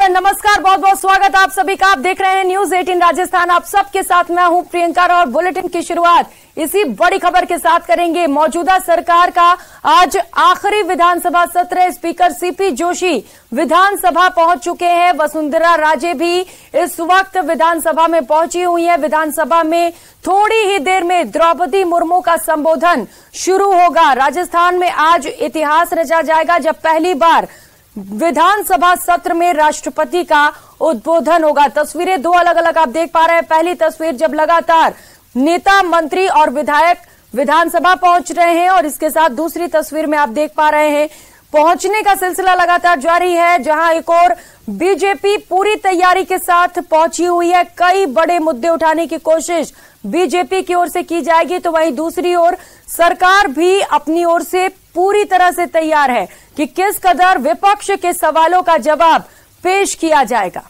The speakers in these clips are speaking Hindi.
नमस्कार, बहुत बहुत स्वागत आप सभी का। आप देख रहे हैं न्यूज 18 राजस्थान। आप सबके साथ मैं हूं प्रियंका और बुलेटिन की शुरुआत इसी बड़ी खबर के साथ करेंगे। मौजूदा सरकार का आज आखिरी विधानसभा सत्र। स्पीकर सीपी जोशी विधानसभा पहुंच चुके हैं। वसुंधरा राजे भी इस वक्त विधानसभा में पहुंची हुई है। विधानसभा में थोड़ी ही देर में द्रौपदी मुर्मू का संबोधन शुरू होगा। राजस्थान में आज इतिहास रचा जाएगा जब पहली बार विधानसभा सत्र में राष्ट्रपति का उद्बोधन होगा। तस्वीरें दो अलग अलग आप देख पा रहे हैं। पहली तस्वीर जब लगातार नेता, मंत्री और विधायक विधानसभा पहुंच रहे हैं और इसके साथ दूसरी तस्वीर में आप देख पा रहे हैं पहुंचने का सिलसिला लगातार जारी है, जहां एक और बीजेपी पूरी तैयारी के साथ पहुंची हुई है। कई बड़े मुद्दे उठाने की कोशिश बीजेपी की ओर से की जाएगी, तो वहीं दूसरी ओर सरकार भी अपनी ओर से पूरी तरह से तैयार है कि किस कदर विपक्ष के सवालों का जवाब पेश किया जाएगा।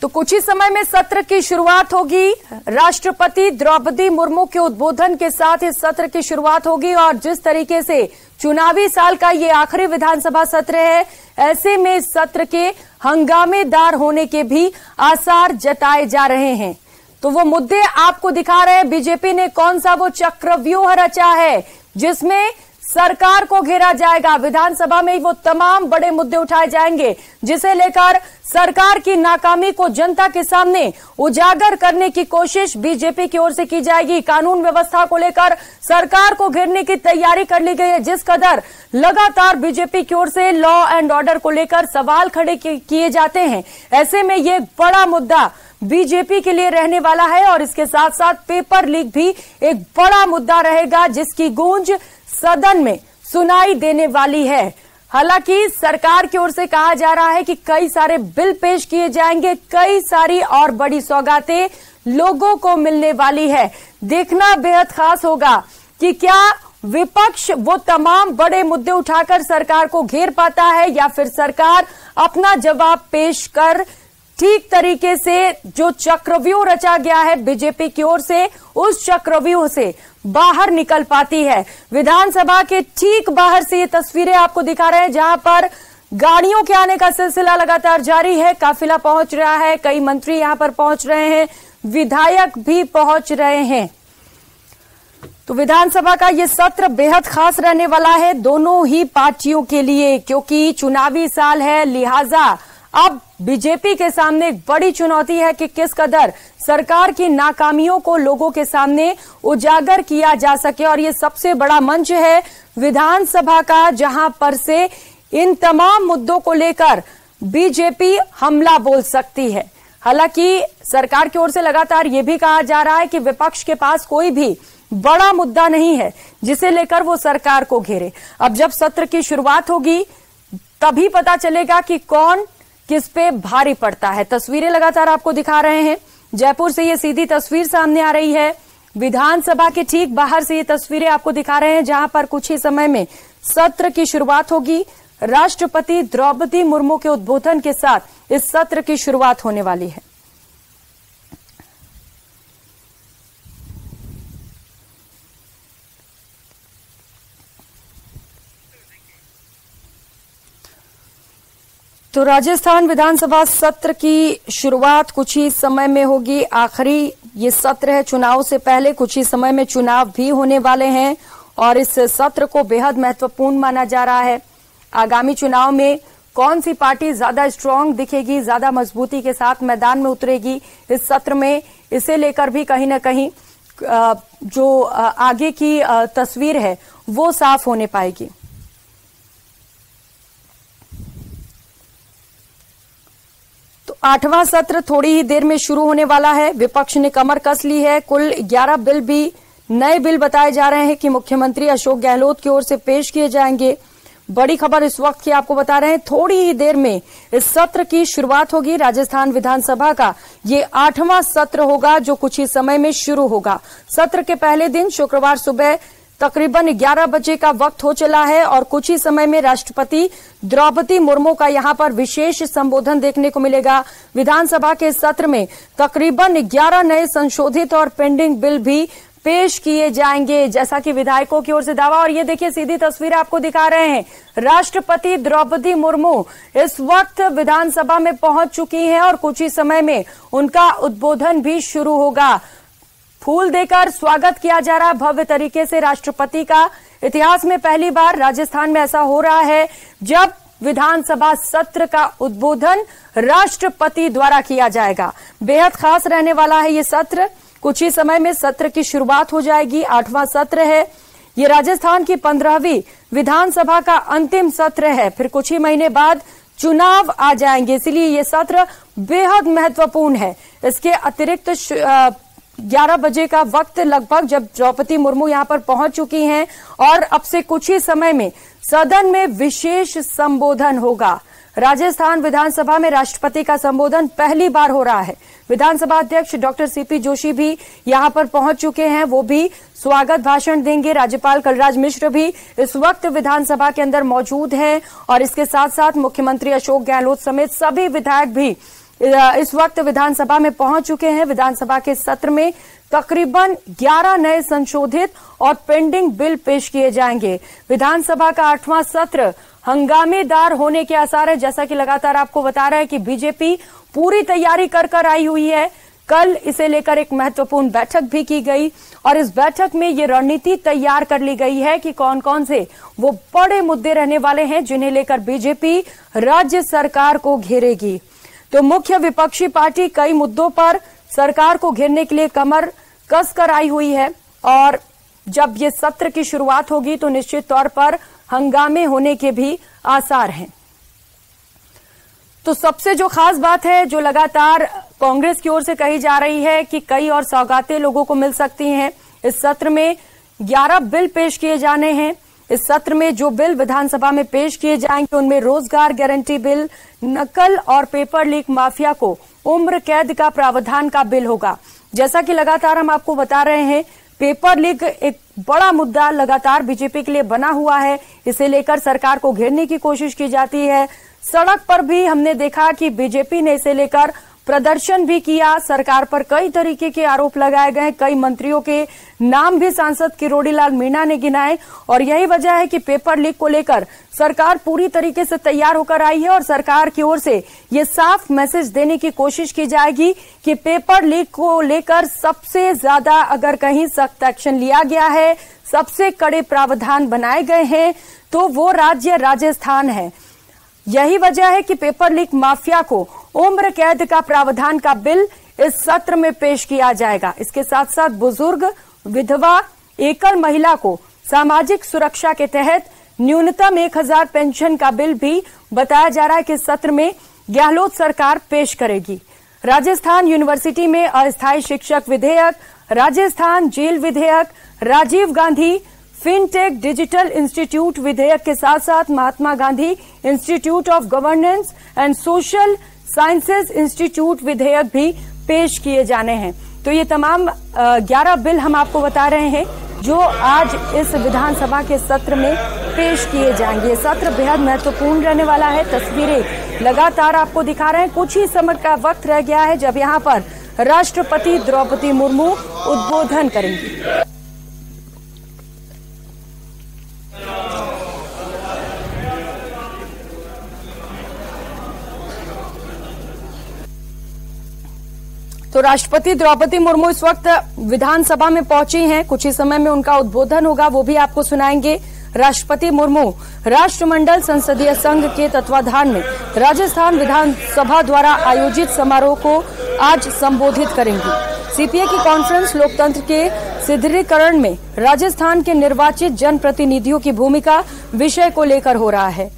तो कुछ ही समय में सत्र की शुरुआत होगी। राष्ट्रपति द्रौपदी मुर्मू के उद्बोधन के साथ इस सत्र की शुरुआत होगी और जिस तरीके से चुनावी साल का ये आखिरी विधानसभा सत्र है, ऐसे में इस सत्र के हंगामेदार होने के भी आसार जताए जा रहे हैं। तो वो मुद्दे आपको दिखा रहे हैं। बीजेपी ने कौन सा वो चक्रव्यूह रचा है जिसमें सरकार को घेरा जाएगा। विधानसभा में वो तमाम बड़े मुद्दे उठाए जाएंगे जिसे लेकर सरकार की नाकामी को जनता के सामने उजागर करने की कोशिश बीजेपी की ओर से की जाएगी। कानून व्यवस्था को लेकर सरकार को घेरने की तैयारी कर ली गई है। जिस कदर लगातार बीजेपी की ओर से लॉ एंड ऑर्डर को लेकर सवाल खड़े किए जाते हैं, ऐसे में ये बड़ा मुद्दा बीजेपी के लिए रहने वाला है और इसके साथ साथ पेपर लीक भी एक बड़ा मुद्दा रहेगा जिसकी गूंज सदन में सुनाई देने वाली है। हालांकि सरकार की ओर से कहा जा रहा है कि कई सारे बिल पेश किए जाएंगे, कई सारी और बड़ी सौगातें लोगों को मिलने वाली है। देखना बेहद खास होगा कि क्या विपक्ष वो तमाम बड़े मुद्दे उठाकर सरकार को घेर पाता है या फिर सरकार अपना जवाब पेश कर ठीक तरीके से जो चक्रव्यूह रचा गया है बीजेपी की ओर से, उस चक्रव्यूह से बाहर निकल पाती है। विधानसभा के ठीक बाहर से ये तस्वीरें आपको दिखा रहे हैं जहां पर गाड़ियों के आने का सिलसिला लगातार जारी है। काफिला पहुंच रहा है, कई मंत्री यहां पर पहुंच रहे हैं, विधायक भी पहुंच रहे हैं। तो विधानसभा का ये सत्र बेहद खास रहने वाला है दोनों ही पार्टियों के लिए, क्योंकि चुनावी साल है। लिहाजा अब बीजेपी के सामने एक बड़ी चुनौती है कि किस कदर सरकार की नाकामियों को लोगों के सामने उजागर किया जा सके और ये सबसे बड़ा मंच है विधानसभा का, जहां पर से इन तमाम मुद्दों को लेकर बीजेपी हमला बोल सकती है। हालांकि सरकार की ओर से लगातार ये भी कहा जा रहा है कि विपक्ष के पास कोई भी बड़ा मुद्दा नहीं है जिसे लेकर वो सरकार को घेरे। अब जब सत्र की शुरुआत होगी तभी पता चलेगा कि कौन किस पे भारी पड़ता है। तस्वीरें लगातार आपको दिखा रहे हैं। जयपुर से ये सीधी तस्वीर सामने आ रही है। विधानसभा के ठीक बाहर से ये तस्वीरें आपको दिखा रहे हैं जहां पर कुछ ही समय में सत्र की शुरुआत होगी। राष्ट्रपति द्रौपदी मुर्मू के उद्बोधन के साथ इस सत्र की शुरुआत होने वाली है। तो राजस्थान विधानसभा सत्र की शुरुआत कुछ ही समय में होगी। आखिरी ये सत्र है चुनाव से पहले। कुछ ही समय में चुनाव भी होने वाले हैं और इस सत्र को बेहद महत्वपूर्ण माना जा रहा है। आगामी चुनाव में कौन सी पार्टी ज्यादा स्ट्रांग दिखेगी, ज्यादा मजबूती के साथ मैदान में उतरेगी इस सत्र में, इसे लेकर भी कहीं ना कहीं जो आगे की तस्वीर है वो साफ होने पाएगी। तो 8वां सत्र थोड़ी ही देर में शुरू होने वाला है। विपक्ष ने कमर कस ली है। कुल 11 बिल भी नए बिल बताए जा रहे हैं कि मुख्यमंत्री अशोक गहलोत की ओर से पेश किए जाएंगे। बड़ी खबर इस वक्त की आपको बता रहे हैं। थोड़ी ही देर में इस सत्र की शुरुआत होगी। राजस्थान विधानसभा का ये 8वां सत्र होगा जो कुछ ही समय में शुरू होगा। सत्र के पहले दिन शुक्रवार सुबह तकरीबन 11 बजे का वक्त हो चला है और कुछ ही समय में राष्ट्रपति द्रौपदी मुर्मू का यहां पर विशेष संबोधन देखने को मिलेगा। विधानसभा के सत्र में तकरीबन 11 नए संशोधित और पेंडिंग बिल भी पेश किए जाएंगे, जैसा कि विधायकों की ओर से दावा। और ये देखिए सीधी तस्वीर आपको दिखा रहे हैं, राष्ट्रपति द्रौपदी मुर्मू इस वक्त विधानसभा में पहुंच चुकी हैं और कुछ ही समय में उनका उद्बोधन भी शुरू होगा। फूल देकर स्वागत किया जा रहा है भव्य तरीके से राष्ट्रपति का। इतिहास में पहली बार राजस्थान में ऐसा हो रहा है जब विधानसभा सत्र का उद्बोधन राष्ट्रपति द्वारा किया जाएगा। बेहद खास रहने वाला है ये सत्र। कुछ ही समय में सत्र की शुरुआत हो जाएगी। 8वां सत्र है ये। राजस्थान की 15वीं विधानसभा का अंतिम सत्र है। फिर कुछ ही महीने बाद चुनाव आ जाएंगे, इसलिए ये सत्र बेहद महत्वपूर्ण है। इसके अतिरिक्त 11 बजे का वक्त लगभग जब द्रौपदी मुर्मू यहां पर पहुंच चुकी हैं और अब से कुछ ही समय में सदन में विशेष संबोधन होगा। राजस्थान विधानसभा में राष्ट्रपति का संबोधन पहली बार हो रहा है। विधानसभा अध्यक्ष डॉक्टर सीपी जोशी भी यहां पर पहुंच चुके हैं, वो भी स्वागत भाषण देंगे। राज्यपाल कलराज मिश्र भी इस वक्त विधानसभा के अंदर मौजूद हैं और इसके साथ साथ मुख्यमंत्री अशोक गहलोत समेत सभी विधायक भी इस वक्त विधानसभा में पहुंच चुके हैं। विधानसभा के सत्र में तकरीबन 11 नए संशोधित और पेंडिंग बिल पेश किए जाएंगे। विधानसभा का 8वां सत्र हंगामेदार होने के आसार है। जैसा कि लगातार आपको बता रहा है कि बीजेपी पूरी तैयारी कर आई हुई है। कल इसे लेकर एक महत्वपूर्ण बैठक भी की गई और इस बैठक में ये रणनीति तैयार कर ली गई है कि कौन कौन से वो बड़े मुद्दे रहने वाले हैं जिन्हें लेकर बीजेपी राज्य सरकार को घेरेगी। तो मुख्य विपक्षी पार्टी कई मुद्दों पर सरकार को घेरने के लिए कमर कस कर आई हुई है और जब ये सत्र की शुरुआत होगी तो निश्चित तौर पर हंगामे होने के भी आसार हैं। तो सबसे जो खास बात है, जो लगातार कांग्रेस की ओर से कही जा रही है कि कई और सौगातें लोगों को मिल सकती हैं। इस सत्र में 11 बिल पेश किए जाने हैं। इस सत्र में जो बिल विधानसभा में पेश किए जाएंगे उनमें रोजगार गारंटी बिल, नकल और पेपर लीक माफिया को उम्र कैद का प्रावधान का बिल होगा। जैसा कि लगातार हम आपको बता रहे हैं, पेपर लीक एक बड़ा मुद्दा लगातार बीजेपी के लिए बना हुआ है। इसे लेकर सरकार को घेरने की कोशिश की जाती है। सड़क पर भी हमने देखा कि बीजेपी ने इसे लेकर प्रदर्शन भी किया। सरकार पर कई तरीके के आरोप लगाए गए। कई मंत्रियों के नाम भी सांसद किरोड़ी लाल मीणा ने गिनाए और यही वजह है कि पेपर लीक को लेकर सरकार पूरी तरीके से तैयार होकर आई है और सरकार की ओर से ये साफ मैसेज देने की कोशिश की जाएगी कि पेपर लीक को लेकर सबसे ज्यादा अगर कहीं सख्त एक्शन लिया गया है, सबसे कड़े प्रावधान बनाए गए हैं तो वो राज्य राजस्थान है। यही वजह है कि पेपर लीक माफिया को उम्र कैद का प्रावधान का बिल इस सत्र में पेश किया जाएगा। इसके साथ साथ बुजुर्ग, विधवा, एकल महिला को सामाजिक सुरक्षा के तहत न्यूनतम 1000 पेंशन का बिल भी बताया जा रहा है कि इस सत्र में गहलोत सरकार पेश करेगी। राजस्थान यूनिवर्सिटी में अस्थायी शिक्षक विधेयक, राजस्थान जेल विधेयक, Rajiv Gandhi fintech digital institute विधेयक के साथ साथ Mahatma Gandhi institute of governance and social sciences institute विधेयक भी पेश किए जाने हैं। तो ये तमाम 11 बिल हम आपको बता रहे हैं जो आज इस विधानसभा के सत्र में पेश किए जाएंगे। सत्र बेहद महत्वपूर्ण रहने वाला है। तस्वीरें लगातार आपको दिखा रहे हैं। कुछ ही समय का वक्त रह गया है जब यहाँ पर राष्ट्रपति द्रौपदी मुर्मू उद्बोधन करेंगी। तो राष्ट्रपति द्रौपदी मुर्मू इस वक्त विधानसभा में पहुंची हैं। कुछ ही समय में उनका उद्बोधन होगा, वो भी आपको सुनाएंगे। राष्ट्रपति मुर्मू राष्ट्रमंडल संसदीय संघ के तत्वाधान में राजस्थान विधानसभा द्वारा आयोजित समारोह को आज संबोधित करेंगी। सीपीए की कॉन्फ्रेंस लोकतंत्र के सुदृढ़ीकरण में राजस्थान के निर्वाचित जनप्रतिनिधियों की भूमिका विषय को लेकर हो रहा है।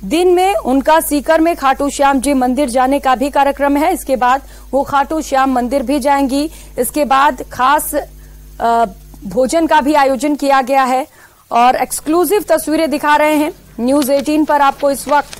दिन में उनका सीकर में खाटू श्याम जी मंदिर जाने का भी कार्यक्रम है। इसके बाद वो खाटू श्याम मंदिर भी जाएंगी। इसके बाद खास भोजन का भी आयोजन किया गया है और एक्सक्लूसिव तस्वीरें दिखा रहे हैं न्यूज 18 पर आपको इस वक्त।